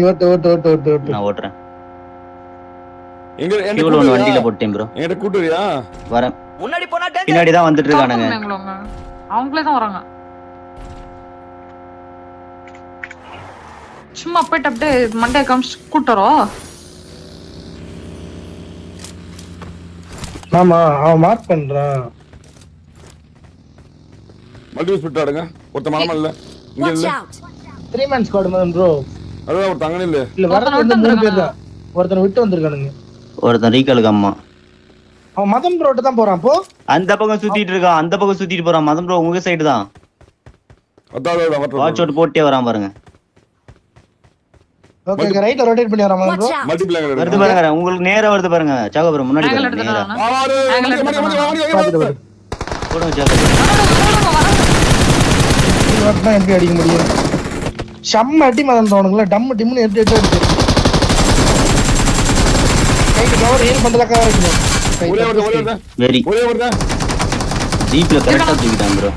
நான் ஓட்டுறேன். எங்க fuel ஒண்ணு வண்டியில போட்டேன் ப்ரோ. என்கிட்ட கூட்டுறியா? வரேன். முன்னாடி போனா பின்னாடி தான் வந்துட்டு இருக்கானுங்க. அவங்களே தான் வராங்க. சும்மா போயிட்டு அப்படியே மண்டே காமிச்சு கூட்டுறோம். ஆமா அவன் மார்க் பண்றான். மல்டி ஸ்பிட் ஆடுங்க. ஒருத்த மரமா இல்ல. இங்க இல்ல. 3 man squad man bro. அதான் ஒரு தங்கன இல்ல. இல்ல வரது வந்து 3 பேர் தான். ஒருத்தன் விட்டு வந்திருக்கானுங்க. ஒருத்தன் ரீகாலுக்கு அம்மா. அவன் மதம் ப்ரோட்ட தான் போறான் போ. அந்த பக்கம் சுத்திட்டு இருக்கான். அந்த பக்கம் சுத்திட்டு போறான். மதம் ப்ரோ உங்க சைடு தான். அதான் வாட்ச் அவுட் போட்டே வரான் பாருங்க. ஓகே ரைட்ல ரொட்டேட் பண்ணி வரான் மதம் ப்ரோ. மல்டிப்ளேயர் வருது பாருங்க. உங்களுக்கு நேரா வருது பாருங்க. சாக ப்ரோ முன்னாடி பாருங்க. நேரா. போடுங்க சாக ப்ரோ. இவன் தான் எப்படி அடிக்க முடியும்? செம்ம அடி மதம் தோணுங்களா? டம்மு டிம்னு எடுத்து அடிச்சு. கைக்கு கவர் ஹீல் பண்றதுக்கா இருக்கணும். ஒரே வெரி ஜீப்ல கரெக்ட்டா தூக்கிட்டான் ப்ரோ.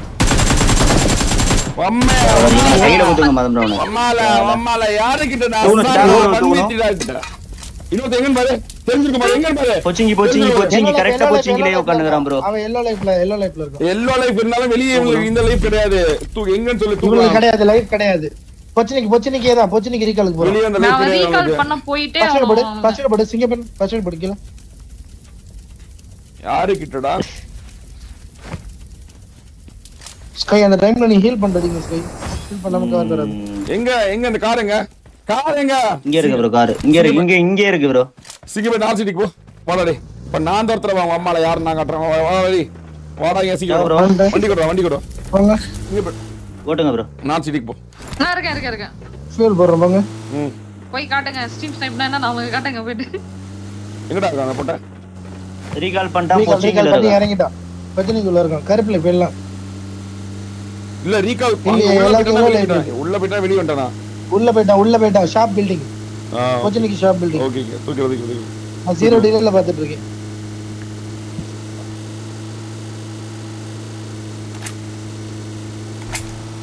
அம்மா கையில குத்துங்க மதம் ப்ரோ. அம்மால யாருக்கிட்ட நான் பண்ணிட்டீடா. இன்னொரு எங்க பாரு. தெரிஞ்சிருக்க பாரு எங்க பாரு. போச்சிங்கி கரெக்ட்டா போச்சிங்கிலே உட்கார்ந்துறான் ப்ரோ. அவன் எல்லோ லைஃப்ல இருக்கான். எல்லோ லைஃப் இருந்தாலும் வெளியே இந்த லைஃப் கிடையாது. எங்கன்னு சொல்லி உங்களுக்கு கிடையாது லைஃப் கிடையாது. பொச்சினிக்கு ஏதா பொச்சினிக்கு ரீகாலுக்கு போறோம். வெளியே அந்த நான் லைஃப் ரீகால் கிடையாது. பண்ண போயிட்டே ஃபர்ஸ்ட் படு சிங்கப்பன் ஃபர்ஸ்ட் படிக்கல. யாருக்கிட்டடா? ஸ்கை அந்த டைம்ல நீ ஹீல் பண்றீங்க ஸ்கை. ஹீல் பண்ணாம கவர் வராது. எங்க அந்த கார் எங்க இங்க இருக்கு ப்ரோ. கார் இங்க இருக்கு ப்ரோ. சிங்கப்பன் நார்சிட்டிக்கு போ. வாடா டேய். இப்ப நான் தரத்துறேன் உங்க அம்மால யாரு நான் காட்றேன். வாடா ஏன் சீக்கிரம் ப்ரோ. வண்டி கொடு. வாங்க. ஓட்டுங்க ப்ரோ. நார்சிட்டிக்கு போ. நான் இருக்கேன். ஃபியூல் போடுறோம் வாங்க. போய் காட்டுங்க. ஸ்ட்ரீம் ஸ்னைப்னா என்ன நாம காட்டுங்க போய்ட்டு. எங்கடா இருக்கான் அந்த போட்ட? ரீகால் பண்ணிட்டா ரீகால் போச்சிங்கில பண்ணி இருக்கு. இறங்கிட்டான். பொச்சினிக்குள்ள இருக்கான். கருப்புல போயிடலாம். இல்ல ரீகால் உள்ள போய்ட்டா வெளிய வந்துட்டானா? உள்ள போய்ட்டான் ஷாப் பில்டிங். பொச்சினிக்கு ஷாப் பில்டிங். ஓகே தூக்கி. நான் 0 டிகிரில பாத்துட்டு இருக்கேன்.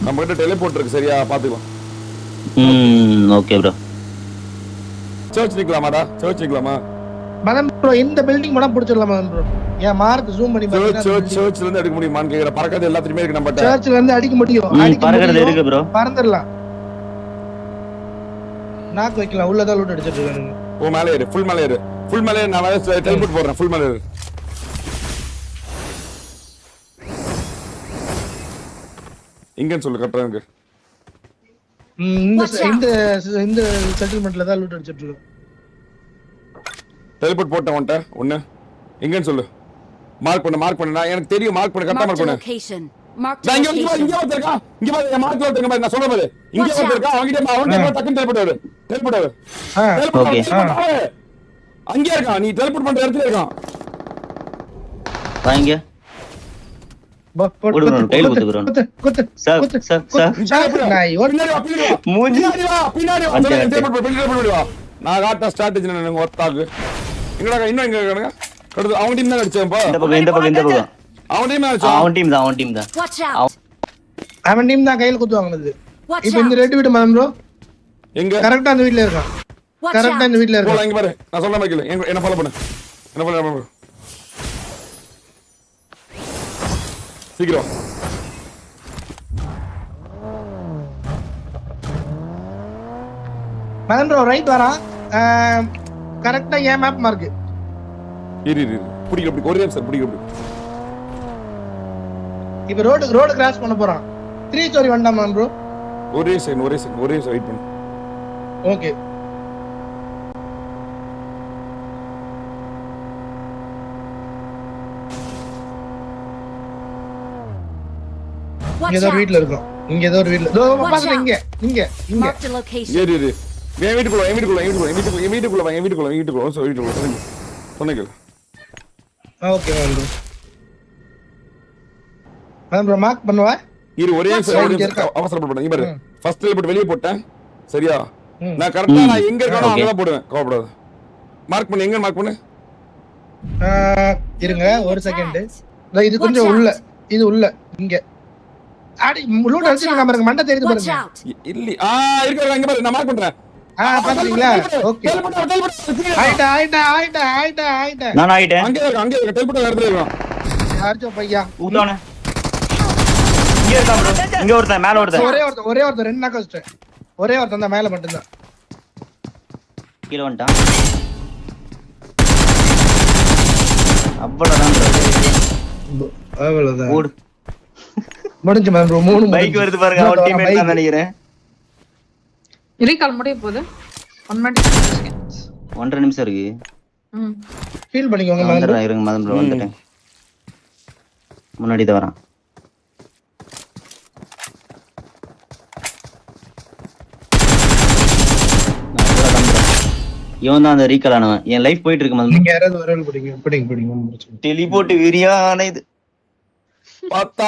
நம்ம கிட்ட டெலிபோர்ட் இருக்கு சரியா பாத்துக்கலாம். Okay bro. சர்ச் நிக்கலாமா? மதம் ப்ரோ இந்த பில்டிங் மடம் புடிச்சிரலாம் மதம் ப்ரோ. ஏன் மார்க் ஜூம் பண்ணி பாருங்க. சர்ச்ல இருந்து அடிக்க முடியுமான்னு கேக்குற. பறக்கிறது எல்லாத்துலயுமே இருக்கு நம்ம கிட்ட. சர்ச்ல இருந்து அடிக்க முடியும். பறக்கிறது இருக்கு ப்ரோ. பறந்துறலாம். நாக் வைக்கலாம். உள்ளதா லூட் அடிச்சிட்டு இருக்கானுங்க. ஓ மேலே ஏறு. ஃபுல் மேலே ஏறு. நான் டெலிபோர்ட் போடுறேன். ஃபுல் மேலே ஏறு. எங்கன்னு சொல்லு கரெக்ட்டா. இந்த செட்டில்மென்ட்ல தான் லூட் அடிச்சிட்டு இருக்கோம். டெலிபோர்ட் போட்டேன் உன்ட்ட ஒண்ணு. எங்கன்னு சொல்லு. மார்க் பண்ணு. நான் எனக்கு தெரியும் மார்க் பண்ணு. கரெக்ட்டா மார்க் பண்ணு. நான் இங்க வந்திருக்கேன். இங்க பாரு என் மார்க்ல வந்திருக்க பாரு. நான் சொல்ற பாரு. இங்க வந்திருக்கேன். அவங்கிட்ட டக்குன்னு டெலிபோர்ட் ஆகு. ஓகே. அங்க இருக்கான். நீ டெலிபோர்ட் பண்ற இடத்துல இருக்கான். வாங்க. டைல் குத்து. சார். நான் காட்ட ஸ்ட்ராட்டஜி நான் ஒத்தாக்கு. எங்கடா இன்னும் எங்க இருக்கானுங்க? கடது அவங்க டீம் தான் அடிச்சேன்ப்பா. இந்த பக்கம். அவங்க டீம் அடிச்சா. அவன் டீம் தான். அவன் டீம் தான் கையில குத்து வாங்குனது. இப்போ இந்த ரெட் வீடு மதம் ப்ரோ. எங்க? கரெக்ட்டா அந்த வீட்ல இருக்கான். கரெக்ட்டா இந்த வீட்ல இருக்கான். போலாம் இங்க பாரு. நான் சொல்ற மாதிரி கேளு. என்ன ஃபாலோ பண்ணு. சீக்கிரம். மதம் ப்ரோ ரைட் வரான். கரெக்ட்டா ஏ மேப் மார்க். இரு. புடிக்க ஒரே நிமிஷம் புடிக்க. இப்போ ரோட் கிராஸ் பண்ண போறான். 3 ஸ்டோரி வந்தாமா ப்ரோ? ஒரே செகண்ட் வெயிட் பண்ணு. ஓகே. இங்க ஏதோ வீட்ல இருக்கோம். இங்க ஏதோ ஒரு வீட்ல. தோ பாருங்க இங்க. இரு. என் வீட்டுக்குள்ள சொன்னேன். Okay bro. ப்ரோ மார்க் பண்ணுவா. இரு ஒரே அவசரப்பட. நீ பாரு. ஃபர்ஸ்ட் டெலிபோர்ட் வெளிய போட்டேன். சரியா? நான் கரெக்ட்டா நான் எங்க இருக்கேனோ அங்க தான் போடுவேன். கோவப்படாத. மார்க் பண்ணு. எங்க மார்க் பண்ணு? இருங்க ஒரு செகண்ட். இது கொஞ்சம் உள்ள. இது உள்ள இங்க. அடி லூட் அடிச்சிட்டு பாருங்க. மண்டை தெரியுது பாருங்க. இல்ல இருக்கு இங்க பாரு. நான் மார்க் பண்றேன். பாத்தீங்களா? ஓகே. ஆயிட்டா. நான் ஆயிட்டேன். அங்கே இருக்க டெல்போர்ட் இடத்துல இருக்கோம். யார்ச்சோ பையா. ஊத்தானே. இங்க இருக்கான் bro. இங்க ஒருத்தன் மேல ஒருத்தன். ஒரே ஒருத்தன் ரெண்டு நாக்க வச்சிட்டேன். ஒரே ஒருத்தன் தான் மேல மட்டும் தான். கீழ வந்துட்டான். அவ்வளவுதான் bro. அவ்வளவுதான். ஓடு. முடிஞ்சு மேம் ப்ரோ 3 பைக் வருது பாருங்க. அவன் டீம்மேட் தான் நினைக்கிறேன். ரீகால் முடிய போகுது 1 minute 6 seconds. 1.5 நிமிஷம் இருக்கு. ஃபீல் பண்ணிக்கோங்க மேம். வந்துடுறேன் இருங்க மதன் ப்ரோ வந்துட்டேன். முன்னாடி தான் வரான். இவன் தான் அந்த ரீகால் ஆனவன். என் லைஃப் போயிட்டு இருக்கு மதன். நீங்க யாராவது வரல பிடிங்க. டெலிபோர்ட் வெறியான இது. பார்த்தா